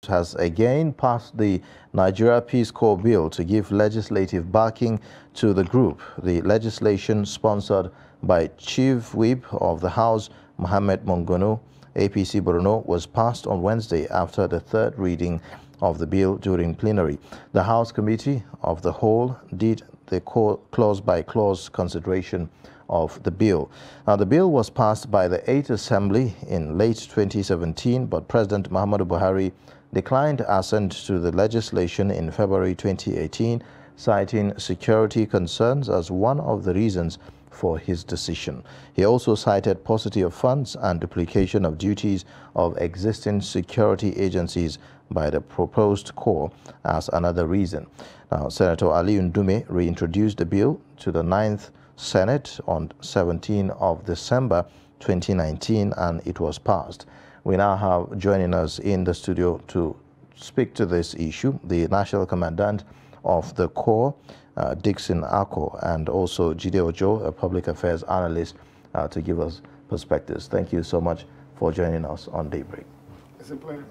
has again passed the Nigeria Peace Corps bill to give legislative backing to the group. The legislation, sponsored by Chief Whip of the House, Mohammed Mongono, APC Borno, was passed on Wednesday after the third reading of the bill during plenary. The House Committee of the Whole did the clause-by-clause consideration of the bill. Now, the bill was passed by the 8th Assembly in late 2017, but President Muhammadu Buhari declined assent to the legislation in February 2018, citing security concerns as one of the reasons for his decision. He also cited paucity of funds and duplication of duties of existing security agencies by the proposed Corps as another reason. Now, Senator Ali Ndume reintroduced the bill to the 9th Senate on 17 of December 2019, and it was passed. We now have joining us in the studio to speak to this issue the National Commandant of the Corps, Dixon Ako, and also Jide Ojo, a public affairs analyst, to give us perspectives. Thank you so much for joining us on Daybreak. It's a pleasure.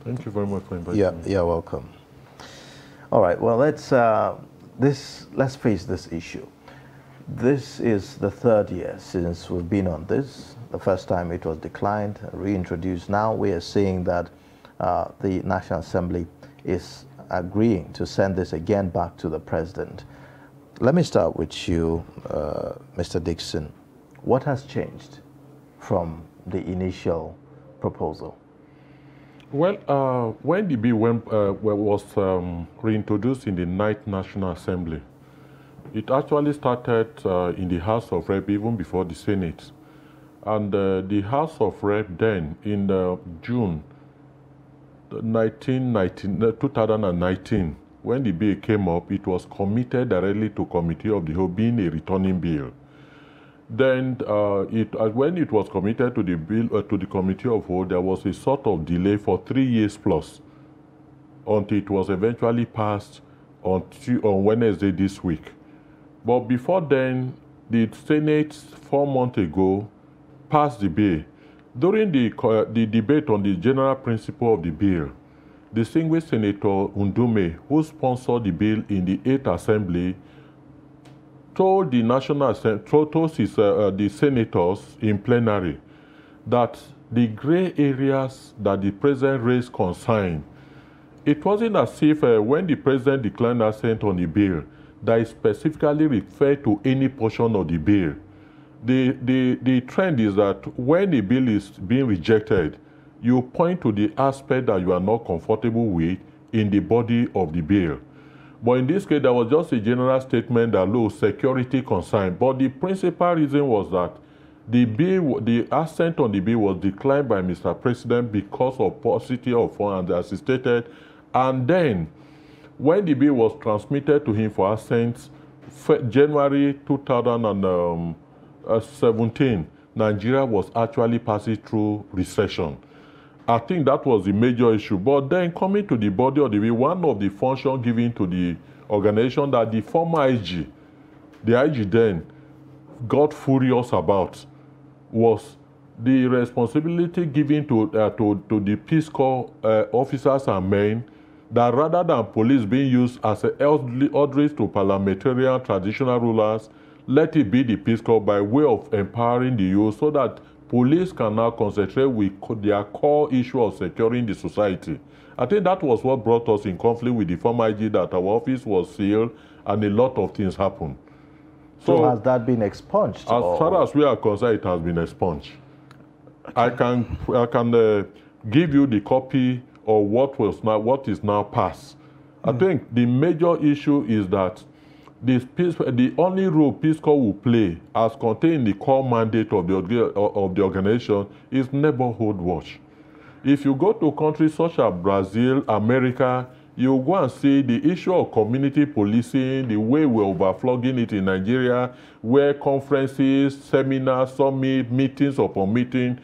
Thank you very much for inviting me. You're welcome. All right, well, let's face this issue. This is the third year since we've been on this. The first time it was declined, reintroduced. Now we are seeing that the National Assembly is agreeing to send this again back to the President. Let me start with you, Mr. Dixon. What has changed from the initial proposal? Well, when the bill was reintroduced in the 9th National Assembly, it actually started in the House of Rep even before the Senate. And the House of Rep then, in June 2019, when the bill came up, it was committed directly to Committee of the Whole, being a returning bill. Then, when it was committed to the bill to the Committee of Whole, there was a sort of delay for 3 years plus until it was eventually passed on Wednesday this week. But before then, the Senate 4 months ago passed the bill. During the debate on the general principle of the bill, distinguished Senator Ndume, who sponsored the bill in the 8th Assembly, told the the senators in plenary that the gray areas that the president raised concern, it wasn't as if when the president declined assent on the bill, that is specifically referred to any portion of the bill. The trend is that when the bill is being rejected, you point to the aspect that you are not comfortable with in the body of the bill. But in this case, there was just a general statement that low security concern. But the principal reason was that the assent on the bill was declined by Mr. President because of paucity of funds, as he stated. And then, when the bill was transmitted to him for assent, January 2017, Nigeria was actually passing through recession. I think that was the major issue. But then coming to the body of the bill, one of the functions given to the organization that the former IG, the IG then, got furious about was the responsibility given to the Peace Corps officers and men, that rather than police being used as an outreach to parliamentarian traditional rulers, let it be the Peace Corps by way of empowering the youth so that police can now concentrate with their core issue of securing the society. I think that was what brought us in conflict with the former IG, that our office was sealed and a lot of things happened. So has that been expunged? As far as we are concerned, it has been expunged. Okay. I can give you the copy of what is now passed. I think the major issue is that the only role Peace Corps will play, as contained in the core mandate of the organization, is neighborhood watch. If you go to countries such as Brazil, America, you go and see the issue of community policing, the way we're overflogging it in Nigeria, where conferences, seminars, summit, meetings upon meeting,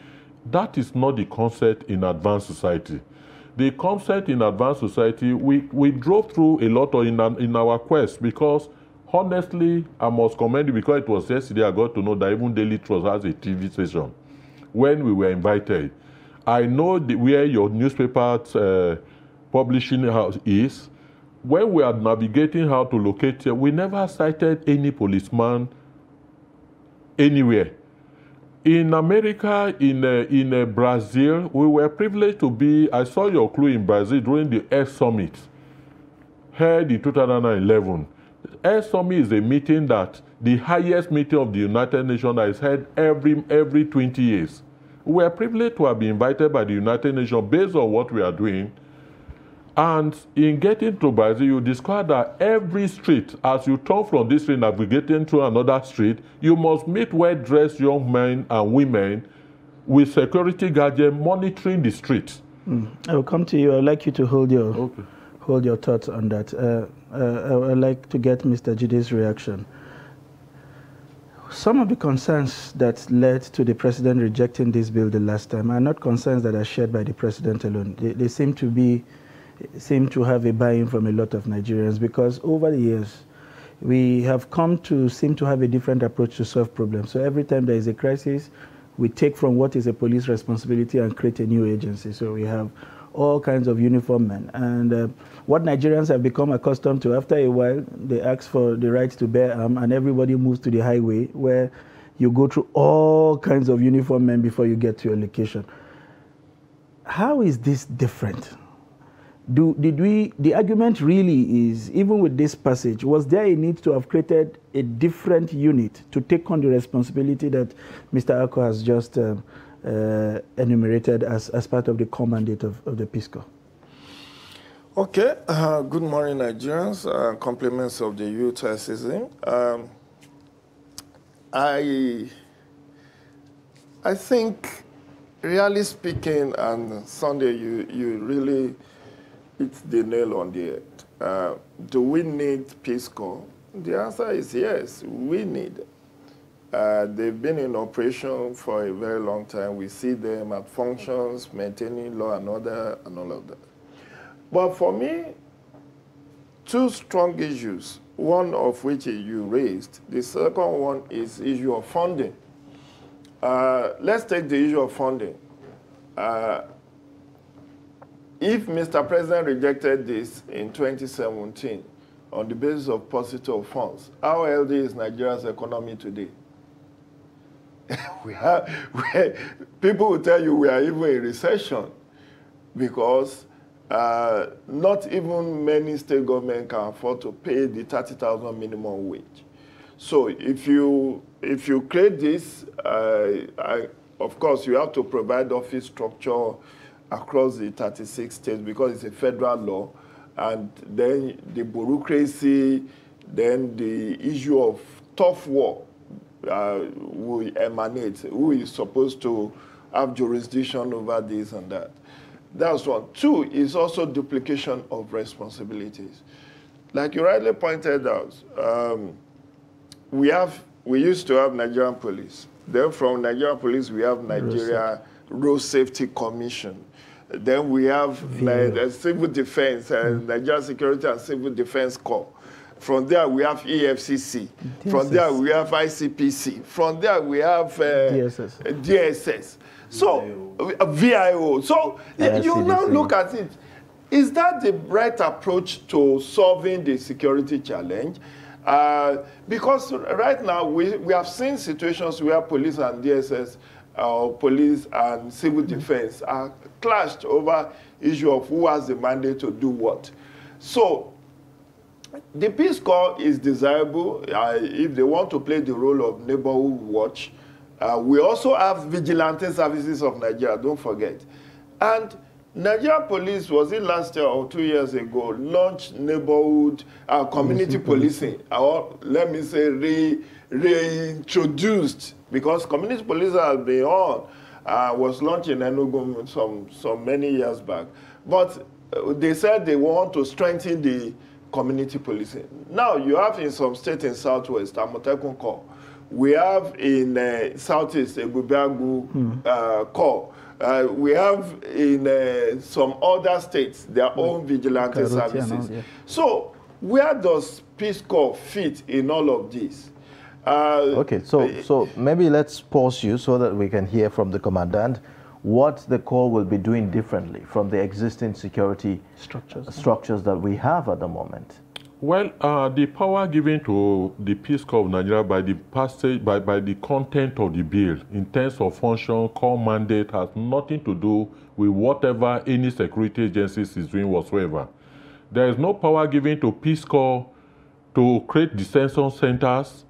that is not the concept in advanced society. The concept in advanced society, we drove through a lot in our quest, because honestly, I must commend you, because it was yesterday I got to know that even Daily Trust has a TV station when we were invited. I know where your newspaper publishing house is. When we are navigating how to locate you, we never cited any policeman anywhere. In America, in Brazil, we were privileged to be, I saw your clue in Brazil during the Air Summit, held in 2011. Air Summit is a meeting that, the highest meeting of the United Nations that is held every 20 years. We are privileged to have been invited by the United Nations based on what we are doing. And in getting to Brazil, you discover that every street, as you turn from this street navigating through another street, you must meet well-dressed young men and women with security guardians monitoring the streets. I will come to you. I would like you to hold your thoughts on that. I would like to get Mr. Jide's reaction. Some of the concerns that led to the president rejecting this bill the last time are not concerns that are shared by the president alone. They seem to have a buy-in from a lot of Nigerians, because over the years, we have come to seem to have a different approach to solve problems. So every time there is a crisis, we take from what is a police responsibility and create a new agency. So we have all kinds of uniform men. And what Nigerians have become accustomed to, after a while, they ask for the right to bear arms, and everybody moves to the highway, where you go through all kinds of uniform men before you get to your location. How is this different? The argument really is, even with this passage, was there a need to have created a different unit to take on the responsibility that Mr. Ako has just enumerated as part of the core mandate of the Peace Corps? Okay, good morning, Nigerians. Compliments of the youth season. I think, really speaking, and Sunday, you really hit the nail on the head. Do we need Peace Corps? The answer is yes, we need it. They've been in operation for a very long time. We see them at functions, maintaining law and order, and all of that. But for me, two strong issues, one of which you raised. The second one is issue of funding. Let's take the issue of funding. If Mr. President rejected this in 2017 on the basis of paucity of funds, how healthy is Nigeria's economy today? People will tell you we are even in recession, because not even many state governments can afford to pay the 30,000 minimum wage. So if you create this, of course, you have to provide office structure across the 36 states, because it's a federal law, and then the bureaucracy, then the issue of tough war will emanate. Who is supposed to have jurisdiction over this and that? That's one. Two is also duplication of responsibilities. Like you rightly pointed out, we used to have Nigerian police. Then from Nigerian police, we have Nigeria Road Safety Commission. Then we have the Civil Defense, Nigeria Security and Civil Defense Corps. From there, we have EFCC. DSS. From there, we have ICPC. From there, we have DSS. So, VIO. So, you now look at it. Is that the right approach to solving the security challenge? Because right now, we have seen situations where police and DSS, police and civil defense are clashed over issue of who has the mandate to do what. So, the Peace Corps is desirable if they want to play the role of neighborhood watch. We also have Vigilante Services of Nigeria, don't forget. And Nigeria Police, was it last year or 2 years ago, launched neighborhood community policing, or let me say reintroduced, because community policing has been on, was launched in Enugu some many years back. But they said they want to strengthen the community policing. Now, you have in some states in Southwest, Amotekun Corps. We have in Southeast, Ebubiagu Corps. We have in some other states their own vigilante services. So, where does Peace Corps fit in all of this? Okay, so maybe let's pause you so that we can hear from the commandant. what the Corps will be doing differently from the existing security structures that we have at the moment? Well, the power given to the Peace Corps of Nigeria by the passage, by the content of the bill in terms of function, core mandate has nothing to do with whatever any security agencies is doing whatsoever. There is no power given to Peace Corps to create detention centers.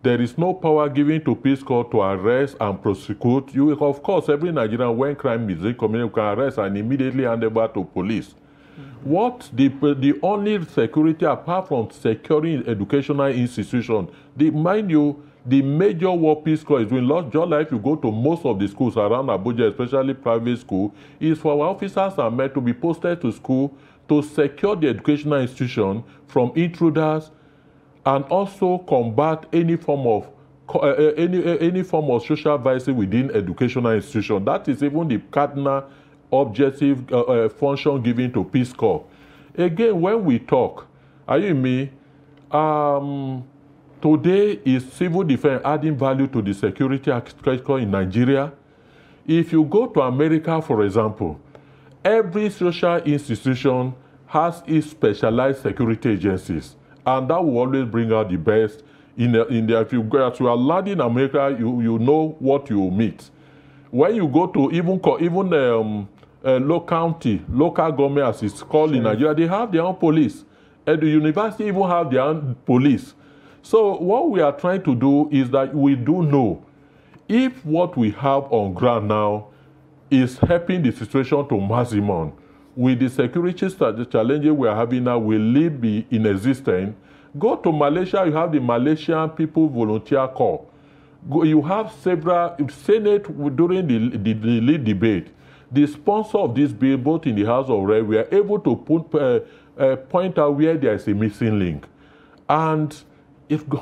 There is no power given to Peace Corps to arrest and prosecute. You, of course, every Nigerian, when crime is committed, can arrest and immediately hand over to police. What the only security, apart from securing educational institutions, mind you, the major work Peace Corps is doing, just like if you go to most of the schools around Abuja, especially private school, is for our officers and men to be posted to school to secure the educational institution from intruders and also combat any form of social violence within educational institution. That is even the cardinal objective function given to Peace Corps. Again, when we talk, are you me? Today is civil defense adding value to the security architecture in Nigeria. If you go to America, for example, every social institution has its specialized security agencies, and that will always bring out the best. If you are landing in America, you know what you meet. When you go to even local government, as it's called in Nigeria, they have their own police. And the university even have their own police. So what we are trying to do is that we do know if what we have on ground now is helping the situation to maximum, with the security challenges we are having now, will it be in existence? Go to Malaysia, you have the Malaysian People Volunteer Corps. You have several, Senate during the lead debate. The sponsor of this bill, both in the House of Rep, we are able to point out where there is a missing link. And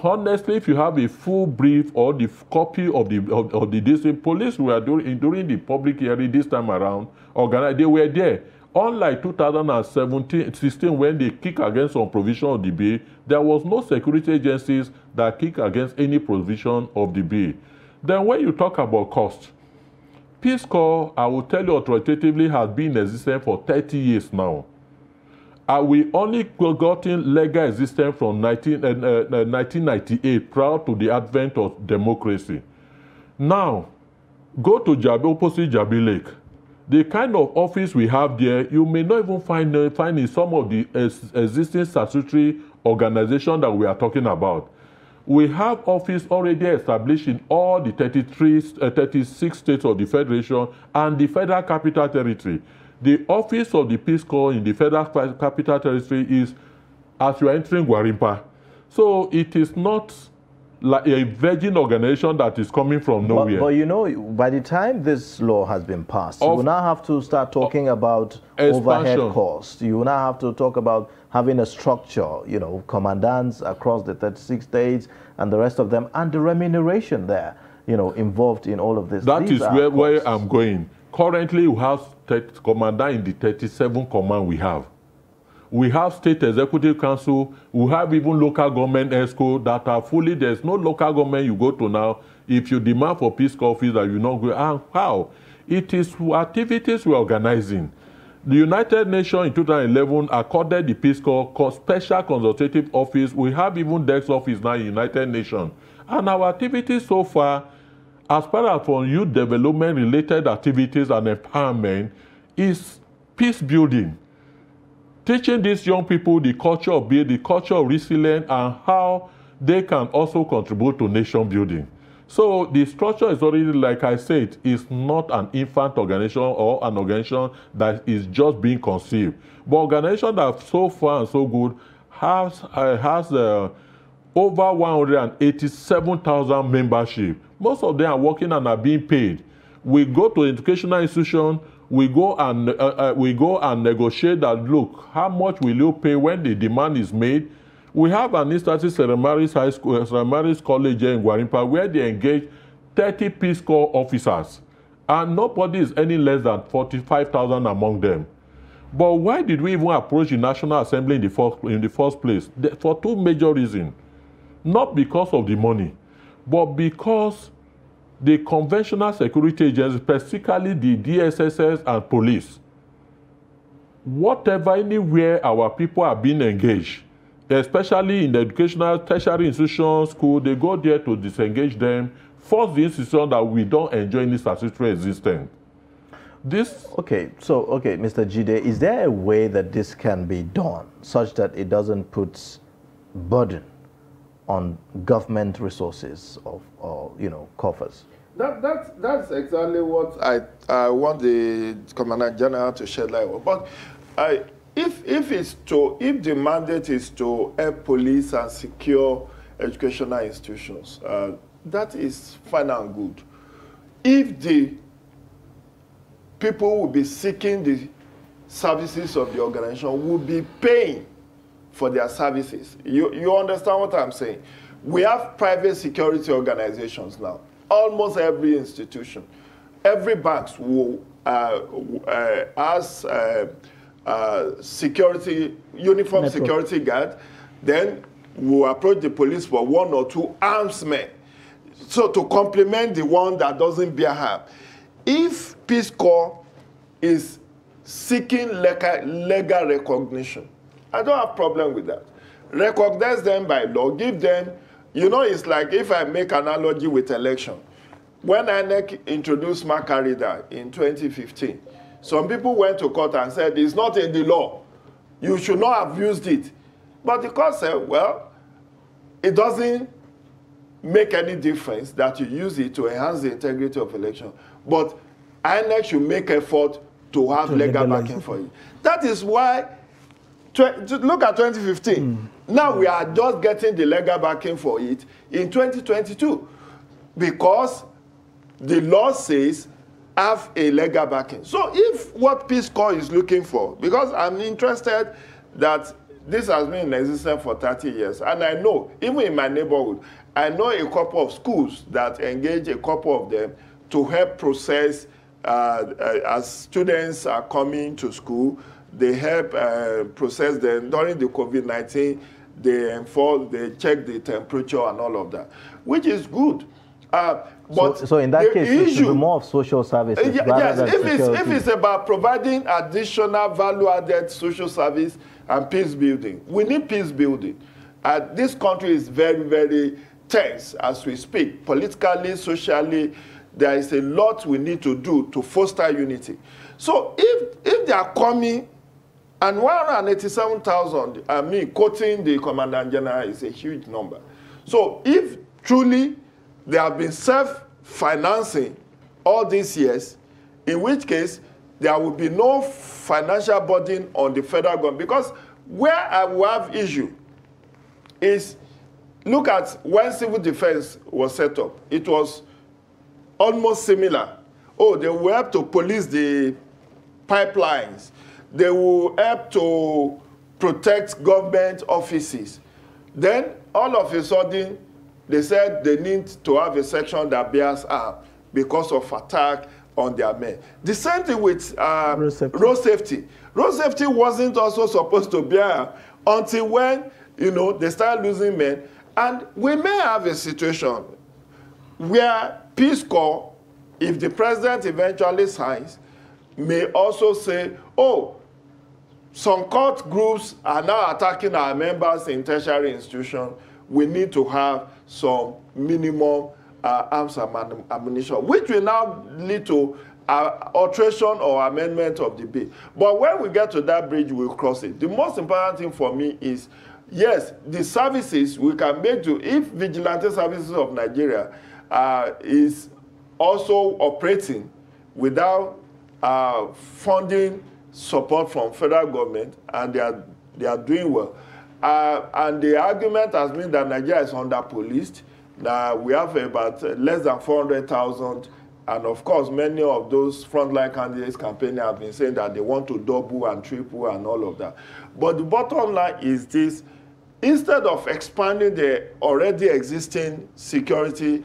honestly, if you have a full brief or the copy of the district police, we are during the public hearing this time around, organized, they were there. Unlike 2016, when they kicked against some provision of the bill, there was no security agencies that kicked against any provision of the bill. Then when you talk about cost, Peace Corps, I will tell you authoritatively, has been in existence for 30 years now. We only gotten legal existence from 1998, prior to the advent of democracy. Now, go to opposite Jabi Lake. The kind of office we have there, you may not even find in some of the existing statutory organizations that we are talking about. We have office already established in all the 36 states of the Federation and the Federal Capital Territory. The office of the Peace Corps in the Federal Capital Territory is as you are entering Gwarimpa. So it is not like a virgin organization that is coming from nowhere. But you know, by the time this law has been passed, you will now have to start talking about overhead costs. You will now have to talk about having a structure, you know, commandants across the 36 states and the rest of them, and the remuneration there, you know, involved in all of this. That is where I'm going. Currently, we have commandant in the 37 command we have. We have state executive council. We have even local government ESCO that are fully. There's no local government you go to now. If you demand for Peace Corps office, that you not go. How? It is activities we're organizing. The United Nations in 2011 accorded the Peace Corps special consultative office. We have even desk office now in United Nations. And our activities so far, as part of our youth development related activities and empowerment, is peace building. Teaching these young people the culture of resilience, and how they can also contribute to nation building. So the structure is already, like I said, is not an infant organization or an organization that is just being conceived. But organization that so far and so good has over 187,000 membership. Most of them are working and are being paid. We go to educational institutions. We go and negotiate that, look, how much will you pay when the demand is made? We have an instance, St. Mary's High School, St. Mary's College in Gwarimpa, where they engage 30 Peace Corps officers, and nobody is any less than 45,000 among them. But why did we even approach the National Assembly in the first place? For two major reasons. Not because of the money, but because the conventional security agencies, specifically the DSSS and police, whatever, anywhere our people are being engaged, especially in the educational tertiary institutions, school, they go there to disengage them, force the institution that we don't enjoy any statutory existence. Okay, Mr. Jide, is there a way that this can be done such that it doesn't put burden on government resources or coffers? That's exactly what I want the Commandant General to shed light on. But if the mandate is to help police and secure educational institutions, that is fine and good. If the people will be seeking the services of the organization, will be paying for their services. You understand what I'm saying? We have private security organizations now. Almost every institution, every bank will has uniform security guard, then will approach the police for 1 or 2 armed men, so to complement the one that doesn't bear harm. If Peace Corps is seeking legal recognition, I don't have a problem with that. Recognize them by law, give them, it's like if I make analogy with election. When INEC introduced Macarida in 2015, some people went to court and said, it's not in the law. You should not have used it. But the court said, well, it doesn't make any difference that you use it to enhance the integrity of election. But INEC should make effort to have legal backing for it. That is why, look at 2015. Now we are just getting the legal backing for it in 2022 because the law says have a legal backing. So if what Peace Corps is looking for, because I'm interested that this has been in existence for 30 years, and I know, even in my neighborhood, I know a couple of schools that engage a couple of them to help process, as students are coming to school, they help process them. During the COVID-19, they check the temperature and all of that, which is good. But so in that case, it should be more of social services. Yes, if it's about providing additional value-added social service and peace building, we need peace building. This country is very, very tense as we speak, politically, socially. There is a lot we need to do to foster unity. So if they are coming, and 187,000, I mean, quoting the Commandant General is a huge number. So if truly they have been self-financing all these years, in which case there will be no financial burden on the federal government. Because where I will have issue is, look at when civil defense was set up. It was almost similar. Oh, they will help to police the pipelines. They will help to protect government offices. Then, all of a sudden, they said they need to have a section that bears arms because of attack on their men. The same thing with road safety. Road safety wasn't also supposed to bear until when, they start losing men. And we may have a situation where Peace Corps, if the president eventually signs, may also say, oh, some cult groups are now attacking our members in tertiary institutions. We need to have some minimum arms and ammunition, which will now lead to alteration or amendment of the bill. But when we get to that bridge, we'll cross it. The most important thing for me is, yes, the services we can make to, if Vigilante Services of Nigeria is also operating without funding support from federal government, and they are doing well. And the argument has been that Nigeria is under-policed. Now we have about less than 400,000, and of course many of those frontline candidates campaigning have been saying that they want to double and triple and all of that. But the bottom line is this: instead of expanding the already existing security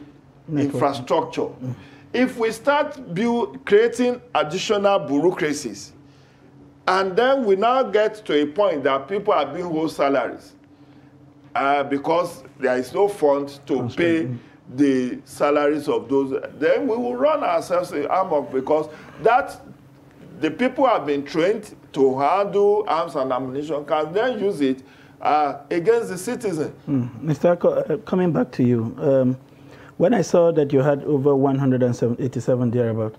infrastructure, if we start creating additional bureaucracies, and then we now get to a point that people are being owed salaries because there is no fund to pay the salaries of those, then we will run ourselves in amok, because the people have been trained to handle arms and ammunition, can then use it against the citizen. Mr. Ako, coming back to you, when I saw that you had over 187 thereabout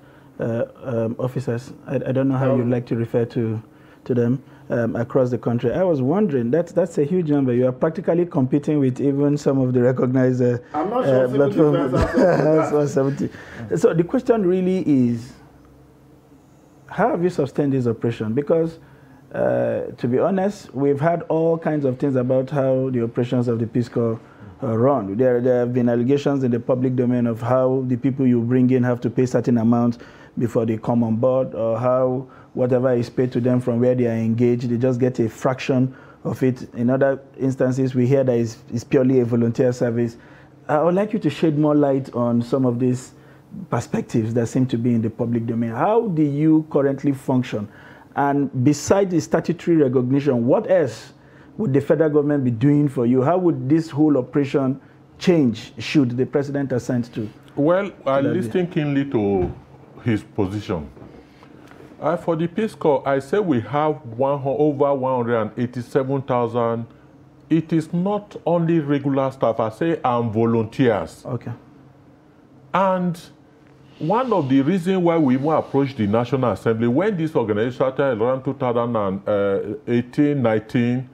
officers, I don't know how you like to refer to them, across the country, I was wondering, that's a huge number. You are practically competing with even some of the recognized I'm not sure civil defense 70. So the question really is, how have you sustained this operation? Because to be honest, we've had all kinds of things about how the operations of the Peace Corps run. There have been allegations in the public domain of how the people you bring in have to pay certain amounts before they come on board, or how whatever is paid to them from where they are engaged, they just get a fraction of it. In other instances, we hear that it's purely a volunteer service. I would like you to shed more light on some of these perspectives that seem to be in the public domain. How do you currently function? And besides the statutory recognition, what else would the federal government be doing for you? How would this whole operation change should the president assent to? Well, I listen keenly to his position. For the Peace Corps, I say we have over 187,000. It is not only regular staff, I say volunteers. Okay. And one of the reasons why we even approached the National Assembly, when this organization started around 2018, 19,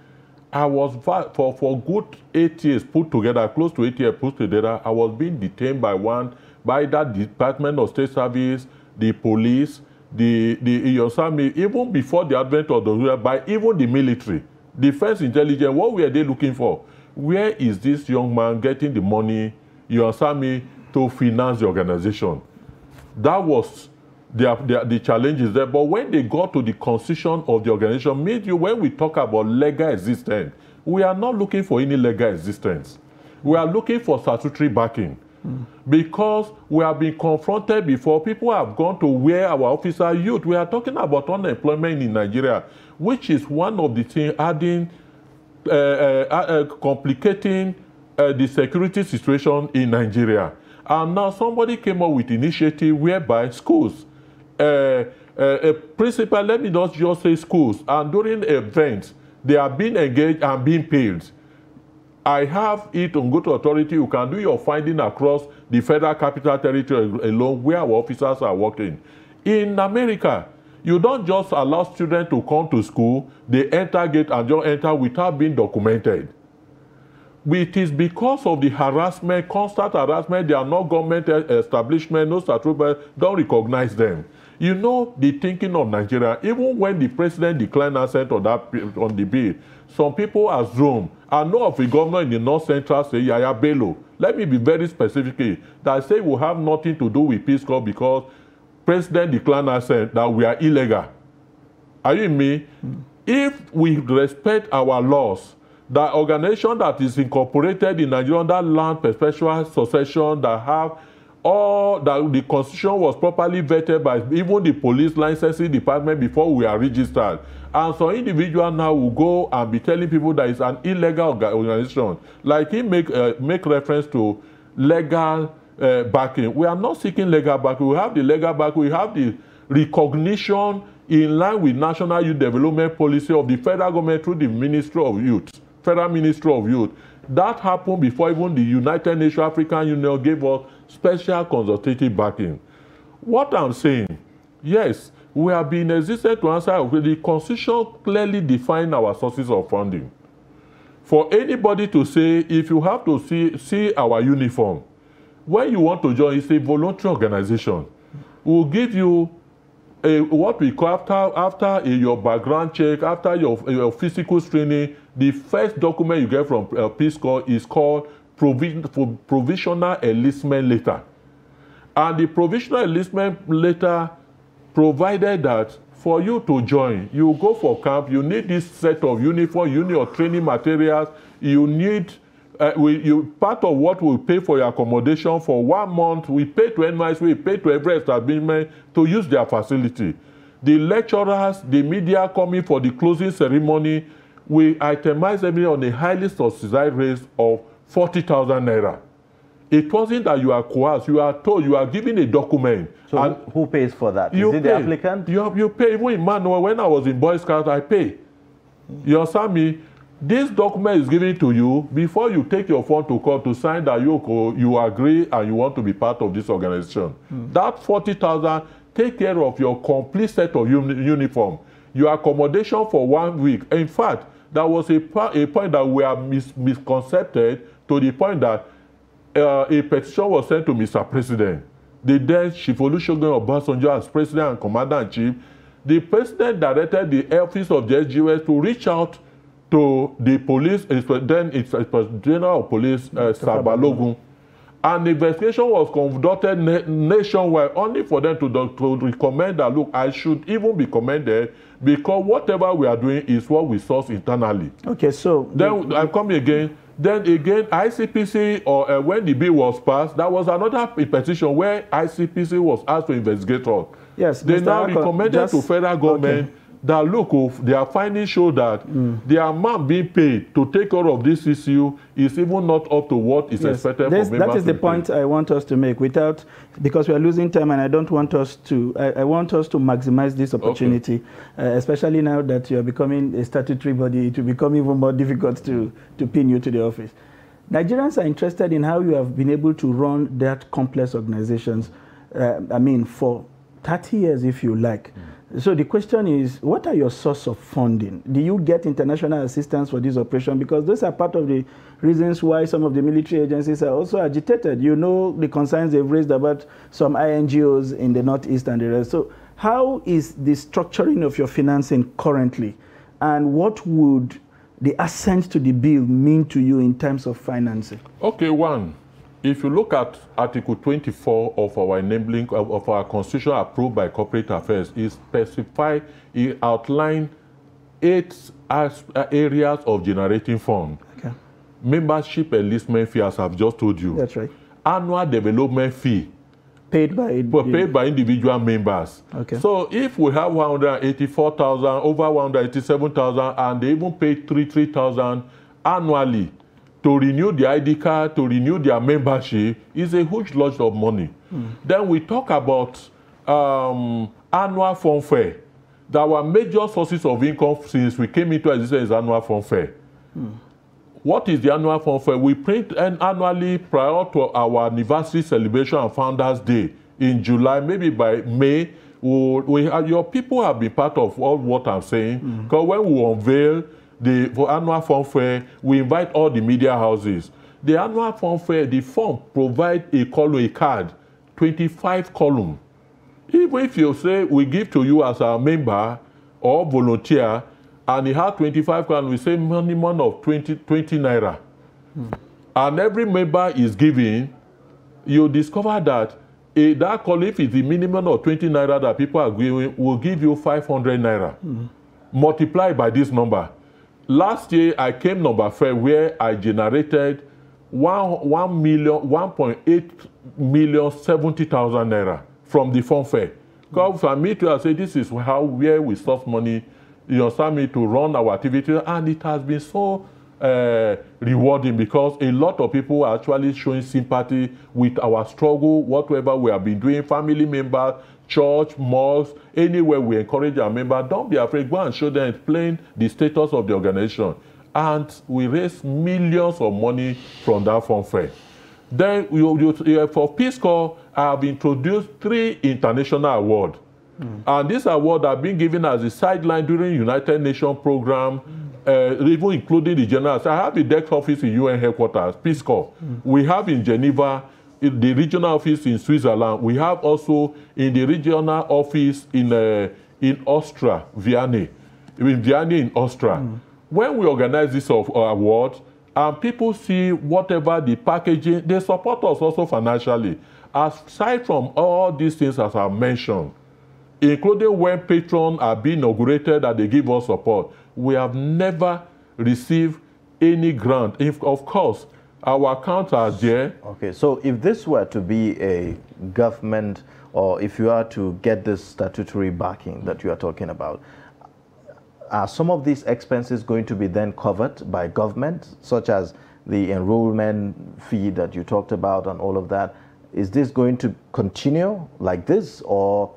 I was, for good 8 years put together, close to 8 years put together, I was being detained by that Department of State Service, the police, the even before the advent of the by even the military, defense intelligence. What were they looking for? Where is this young man getting the money, to finance the organization? That was the challenges there. But when they got to the constitution of the organization, when we talk about legal existence, we are not looking for any legal existence. We are looking for statutory backing. Because we have been confronted before, people have gone to where our officer youth. We are talking about unemployment in Nigeria, which is one of the things adding, complicating the security situation in Nigeria. And now somebody came up with initiative whereby schools, principal, let me not just say schools, and during events, they are being engaged and being paid. I have it on good authority. You can do your finding across the Federal Capital Territory alone where our officers are working. In America, you don't just allow students to come to school, they enter gate and just enter without being documented. It is because of the harassment, constant harassment. They are not government establishment, no statutory, don't recognize them. You know the thinking of Nigeria, even when the president declined assent on the bill, some people assume, I know of a governor in the North Central, say Yaya Bello. Let me be very specific, that say we have nothing to do with Peace Corps because president declined assent, that we are illegal. Are you with me? If we respect our laws, the organization that is incorporated in Nigeria under land perpetual succession, that have all that the constitution was properly vetted by even the police licensing department before we are registered. And so individual now will go and be telling people that it's an illegal organization. Like he make reference to legal backing. We are not seeking legal backing. We have the legal backing. We have the recognition in line with National Youth Development Policy of the federal government through the Ministry of Youth, Federal Ministry of Youth. That happened before even the United Nations African Union gave us special consultative backing. What I'm saying, yes, we have been existent to answer. The Constitution clearly defines our sources of funding. For anybody to say, if you have to see our uniform, when you want to join, it's a voluntary organization. We'll give you what we call after your background check, after your physical screening, the first document you get from Peace Corps is called provisional enlistment letter. And the provisional enlistment letter provided that for you to join, you go for camp, you need this set of uniform, you need your training materials, you need, part of what we pay for your accommodation for 1 month, we pay to NYC, we pay to every establishment to use their facility. The lecturers, the media coming for the closing ceremony, we itemize everything on a highly subsidized rate of 40,000 naira. It wasn't that you are coerced. You are told, you are given a document. So and who pays for that? Is you it pay. the applicant? You pay. Even in Manuel, when I was in Boy Scouts, I pay. You understand me? This document is given to you before you take your phone to court to sign that you agree and you want to be part of this organization. That 40,000 take care of your complete set of uniform, your accommodation for 1 week. In fact, there was a point that we are misconcepted to the point that a petition was sent to Mr. President. The then Chief Olusegun Obasanjo as President and Commander-in-Chief, the President directed the office of the SGS to reach out to the police, then it's General of Police, Sabalogun. An investigation was conducted nationwide only for them to recommend that, look, I should even be commended because whatever we are doing is what we source internally. Okay, so... Then I'm coming again. Then again, ICPC, or when the bill was passed, that was another petition where ICPC was asked to investigate us. Yes, they Mr. now Akon, recommended to federal government that, look, their findings show that the amount being paid to take care of this issue is even not up to what is expected from members. That is the point I want us to make because we are losing time, and I don't want us to, I want us to maximize this opportunity, especially now that you are becoming a statutory body. It will become even more difficult to pin you to the office. Nigerians are interested in how you have been able to run that complex organizations, for 30 years, if you like. So the question is, what are your source of funding? Do you get international assistance for this operation? Because those are part of the reasons why some of the military agencies are also agitated. You know the concerns they've raised about some INGOs in the Northeast and the rest. So how is the structuring of your financing currently? And what would the assent to the bill mean to you in terms of financing? Okay, one. If you look at Article 24 of our enabling of our Constitution approved by Corporate Affairs, it outlines 8 areas of generating fund. Okay. Membership enlistment fee, as I've just told you. That's right. Annual development fee. Paid by individual members. Okay. So if we have 184,000, over 187,000, and they even pay 3,000 annually, to renew the ID card, to renew their membership, is a huge lot of money. Then we talk about annual fund fair. There were major sources of income since we came into existence is annual fund fair. What is the annual fund fair? We print annually prior to our anniversary celebration and Founders Day in July, maybe by May. Your people have been part of all what I'm saying. Because when we unveil for annual fund fair, we invite all the media houses. The annual fund fair, the form provides a card, 25 column. Even if you say we give to you as a member or volunteer, and you have 25 column, we say minimum of 20 naira. And every member is giving, you discover that that column, if it's the minimum of 20 naira that people are giving, will give you 500 naira. Multiply by this number. Last year, I came number 5 where I generated 1.8 million 70,000 naira from the fund fair. Because for me to say this is where we source money, you understand me, to run our activity, and it has been so rewarding because a lot of people are actually showing sympathy with our struggle, whatever we have been doing, family members, church, mosque, anywhere we encourage our members, don't be afraid, go and show them, explain the status of the organization. And we raise millions of money from that fund fair. Then for Peace Corps, I have introduced 3 international awards. And these awards are being given as a sideline during United Nations program, even including the general. So I have a desk office in UN headquarters, Peace Corps. We have in Geneva, in the regional office in Switzerland. We have also in the regional office in Austria, Vienna, in Austria. When we organize this award, and people see whatever the packaging, they support us also financially. Aside from all these things as I mentioned, including when patrons are being inaugurated and they give us support, we have never received any grant. Of course, our accounts are there. Okay, so if this were to be a government, or if you are to get this statutory backing that you are talking about, are some of these expenses going to be then covered by government, such as the enrollment fee that you talked about and all of that. Is this going to continue like this, or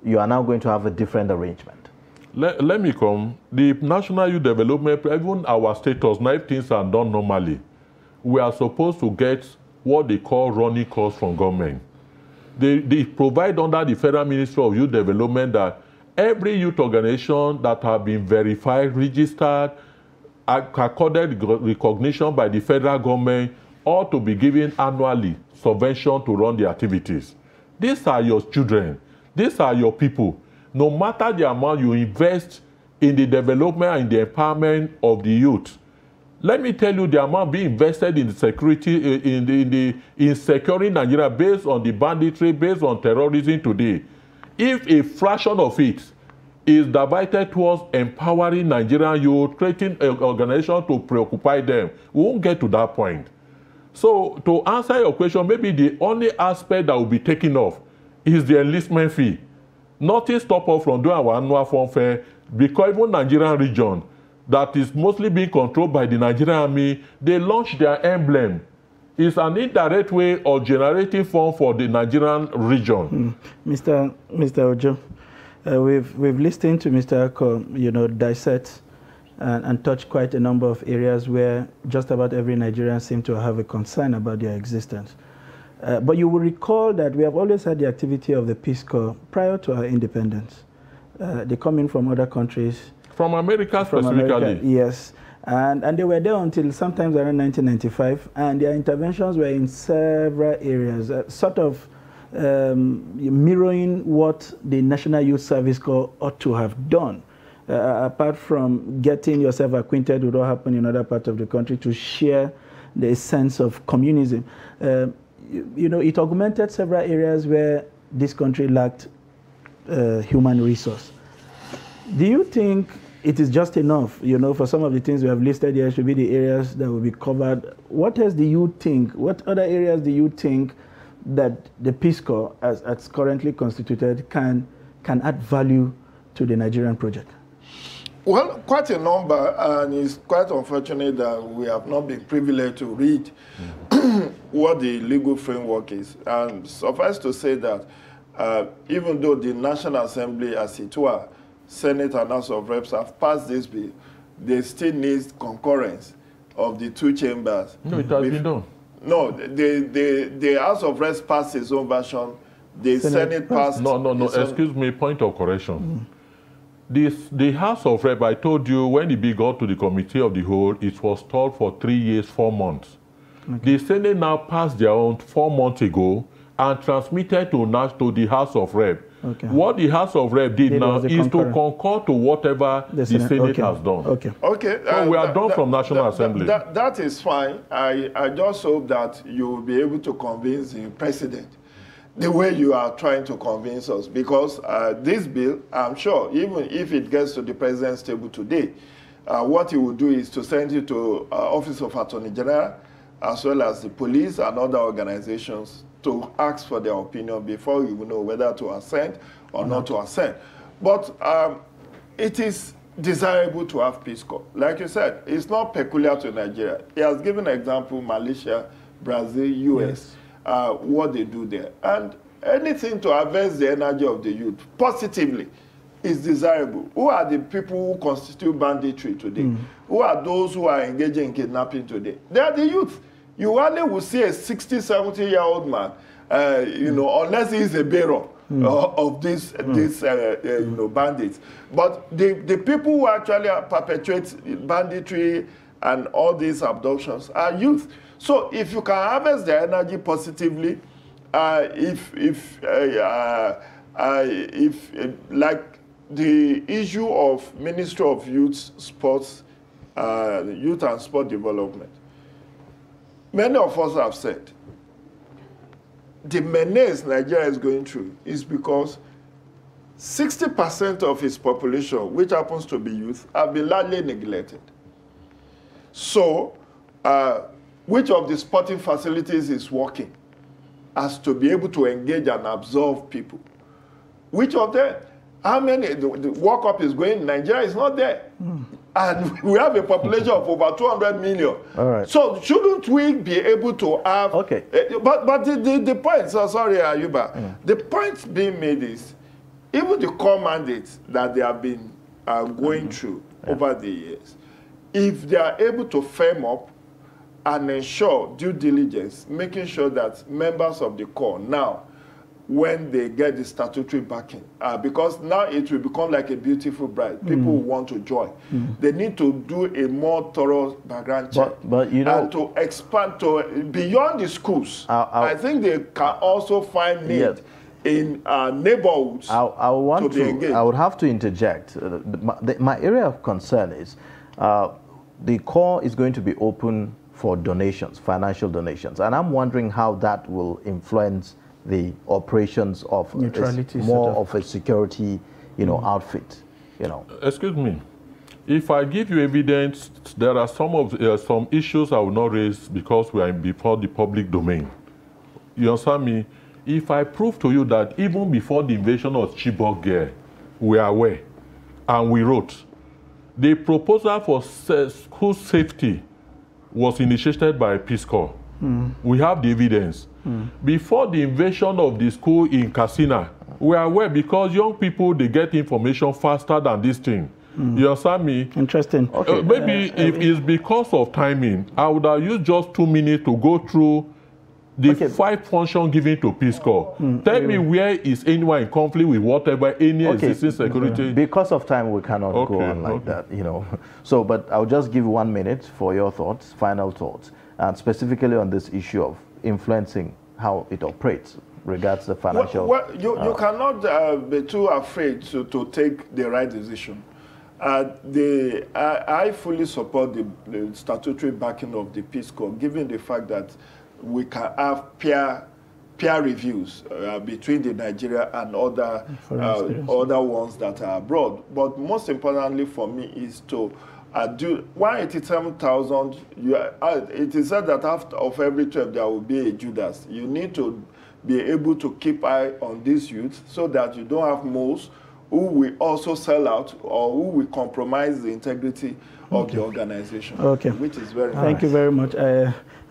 you are now going to have a different arrangement? Let me come. The National Youth Development, even our status, now if things are done normally, we are supposed to get what they call running costs from government. They provide under the Federal Ministry of Youth Development that every youth organization that have been verified, registered, accorded recognition by the federal government ought to be given annually subvention to run the activities. These are your children. These are your people. No matter the amount you invest in the development and the empowerment of the youth, let me tell you the amount being invested in the security, in securing Nigeria based on the banditry, based on terrorism today. If a fraction of it is diverted towards empowering Nigerian youth, creating an organization to preoccupy them, we won't get to that point. So to answer your question, maybe the only aspect that will be taken off is the enlistment fee. Nothing stops us from doing our annual form fair, because even Nigerian region that is mostly being controlled by the Nigerian Army, they launched their emblem. It's an indirect way of generating funds for the Nigerian region. Mr. Ojo, we've listened to Mr. Ako, dissect and touch quite a number of areas where just about every Nigerian seems to have a concern about their existence. But you will recall that we have always had the activity of the Peace Corps prior to our independence. They come in from other countries. From America specifically? From America, yes. And they were there until sometimes around 1995, and their interventions were in several areas, sort of mirroring what the National Youth Service Corps ought to have done. Apart from getting yourself acquainted with what happened in other parts of the country, to share the sense of communism. It augmented several areas where this country lacked human resource. Do you think it is just enough, for some of the things we have listed here should be the areas that will be covered? What else do you think? What other areas do you think that the Peace Corps, as currently constituted, can add value to the Nigerian project? Well, quite a number, and it's quite unfortunate that we have not been privileged to read what the legal framework is. And suffice to say that even though the National Assembly, as it were, Senate and House of Reps have passed this bill, they still need concurrence of the two chambers. No, it has been done. No, the House of Reps passed its own version. The Senate passed. No. Excuse me. Point of correction. The House of Reps, I told you when the bill got to the Committee of the Whole, it was stalled for 3 years, 4 months. Okay. The Senate now passed their own 4 months ago and transmitted to the House of Reps. Okay. What the House of Reps did now is to concur to whatever the Senate has done. Okay. So we are done from National Assembly. That is fine. I just hope that you will be able to convince the President the way you are trying to convince us, because this bill, I'm sure, even if it gets to the President's table today, what he will do is to send it to Office of Attorney General, as well as the police and other organizations, to ask for their opinion before you know whether to assent or not to assent. But it is desirable to have Peace Corps. Like you said, it's not peculiar to Nigeria. He has given an example, Malaysia, Brazil, US, what they do there. And anything to harvest the energy of the youth positively is desirable. Who are the people who constitute banditry today? Who are those who are engaging in kidnapping today? They are the youth. You hardly will see a 60, 70-year-old man, unless he is a bearer of these bandits. But the people who actually perpetrate banditry and all these abductions are youth. So if you can harvest their energy positively, like the issue of Ministry of Youth, Sports, Youth and Sport Development, many of us have said the menace Nigeria is going through is because 60% of its population, which happens to be youth, have been largely neglected. So, which of the sporting facilities is working as to be able to engage and absorb people? Which of them? How many? The World Cup is going, Nigeria is not there. And we have a population of over 200 million. All right. So shouldn't we be able to have... Okay. But the point, so sorry, Ayuba, the point being made is, even the core mandates that they have been going through over the years, if they are able to firm up and ensure due diligence, making sure that members of the core now, when they get the statutory backing, because now it will become like a beautiful bride. People who want to join. They need to do a more thorough background check. But you know, and to expand to beyond the schools. I think they can also find need in neighborhoods. I would have to interject. My area of concern is the core is going to be open for donations, financial donations, and I'm wondering how that will influence the operations of more of a security, outfit, Excuse me. If I give you evidence, there are some issues I will not raise because we are before the public domain. You understand me? If I prove to you that even before the invasion of Chibok girl, we are aware, and we wrote, the proposal for school safety was initiated by Peace Corps. We have the evidence. Before the invasion of the school in Katsina, we are aware because young people, they get information faster than this thing. You understand me? Interesting. Okay. Maybe if it's because of timing, I would have used just 2 minutes to go through the 5 functions given to Peace Corps. Tell me where is anyone in conflict with whatever any existing security. Because of time, we cannot go on like that, So, but I'll just give 1 minute for your thoughts, final thoughts, and specifically on this issue of influencing how it operates regards the financial. You cannot be too afraid to take the right decision. I fully support the statutory backing of the Peace Corps, given the fact that we can have peer reviews between the Nigeria and other ones that are abroad. But most importantly for me is to do 187,000. It is said that after of every 12 there will be a Judas. You need to be able to keep eye on these youth so that you don't have most who will also sell out or who will compromise the integrity of the organization. Which is very Thank you very much.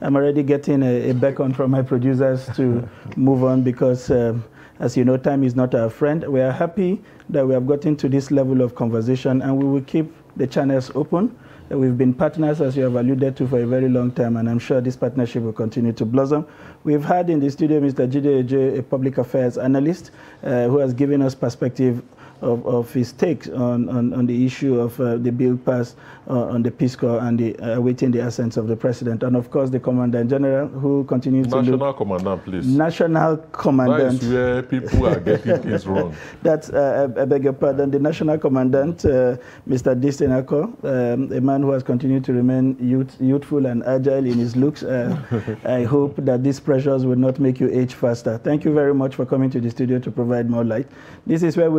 I'm already getting a beckon from my producers to move on because, as you know, time is not our friend. We are happy that we have gotten to this level of conversation, and we will keep the channels open. We've been partners, as you have alluded to, for a very long time, and I'm sure this partnership will continue to blossom. We've had in the studio Mr. Jide Eje, a public affairs analyst, who has given us perspective of his takes on the issue of the bill passed on the Peace Corps and awaiting the assent of the President. And of course, the Commandant General, who continues to National Commandant, please. National Commandant. That is where people are getting things wrong. That's, I beg your pardon, the National Commandant, Mr. Distin Ako, a man who has continued to remain youthful and agile in his looks. I hope that these pressures will not make you age faster. Thank you very much for coming to the studio to provide more light. This is where we